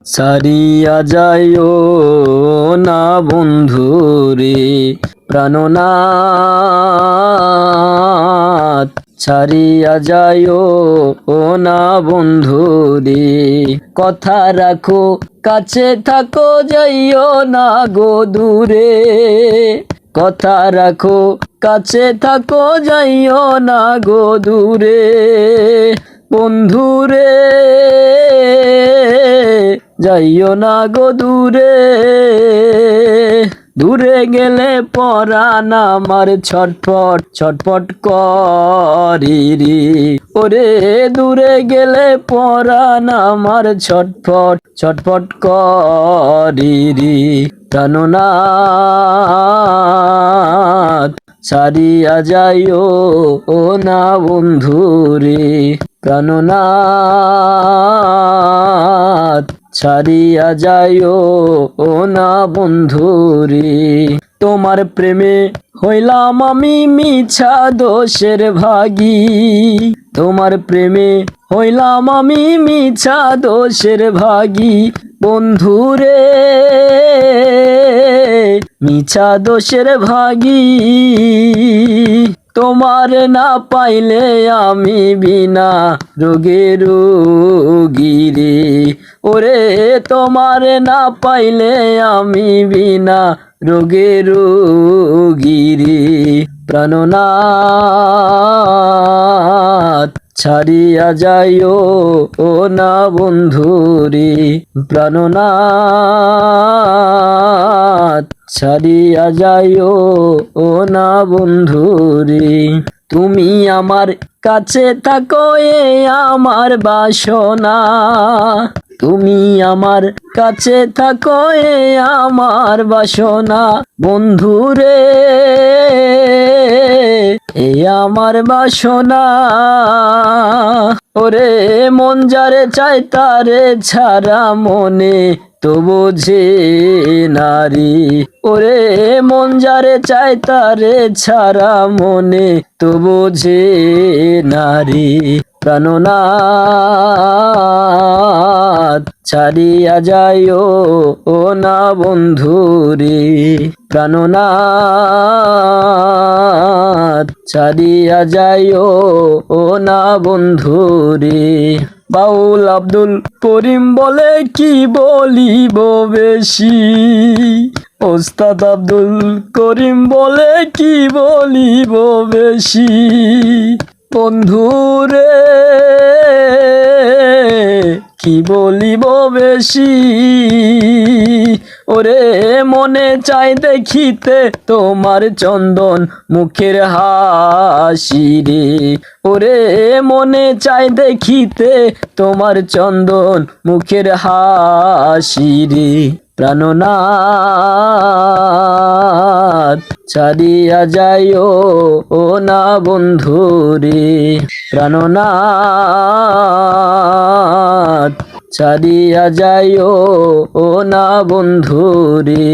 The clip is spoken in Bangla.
ছাড়িয়া যাইও না বন্ধু রে প্রাণনাথ, ছাড়িয়া যাইও না বন্ধু রে। কথা রাখো কাছে থাকো যাইও না গো দূরে, কথা রাখো কাছে থাকো যাইও না গো দূরে। বন্ধুরে যাইও না গো দূরে, দূরে গেলে পরাণ আমার ছটফট ছটফট করি রে। ওরে দূরে গেলে পরাণ আমার ছটফট ছটফট করি রে। প্রাণনাথ, ছাড়িয়া যাইও না বন্ধু রে প্রাণনাথ, ছাড়িয়া যাইও না বন্ধু রে। তোমার প্রেমে হইলাম আমি মিছা দোষের ভাগী, তোমার প্রেমে হইলাম আমি মিছা দোষের ভাগী। বন্ধুরে মিছা দোষের ভাগী, তোমার না পাইলে আমি বিনা রোগের রোগী রে। ওরে তোমার না পাইলে আমি বিনা রোগের রোগী রে। প্রাণনাথ, ছাড়িয়া যাইও না বন্ধু রে প্রাণনাথ, ছাড়িয়া যাইও না বন্ধু রে। তুমি আমার কাছে থাকো এ আমার বাসনা, তুমি আমার কাছে থাকো এ আমার বাসনা। বন্ধুরে এ আমার বাসনা, ওরে মন যারে চায় তারে ছাড়া মনে তো বোঝে নারী। ওরে মন যারে চায় তারে ছাড়া মনে তো বোঝে নারী। প্রাণনাথ, ছাড়িয়া যাইও না বন্ধু রে প্রাণনাথ, ছাড়িয়া যাইও না বন্ধু রে। বাউল আব্দুল করিম বলে কি বলিব বেশি, ওস্তাদ আব্দুল করিম বলে কি বলিব বেশি। বন্ধুরে কি বলিব বেশি, ওরে মনে চাই দেখিতে তোমার চন্দন মুখের হাসি রে। ওরে মনে চাই দেখিতে তোমার চন্দন মুখের হাসি রে। প্রাণনাথ, ছাড়িয়া যাইও না বন্ধু রে প্রাণনাথ, ছাড়িয়া যাইও না বন্ধু রে।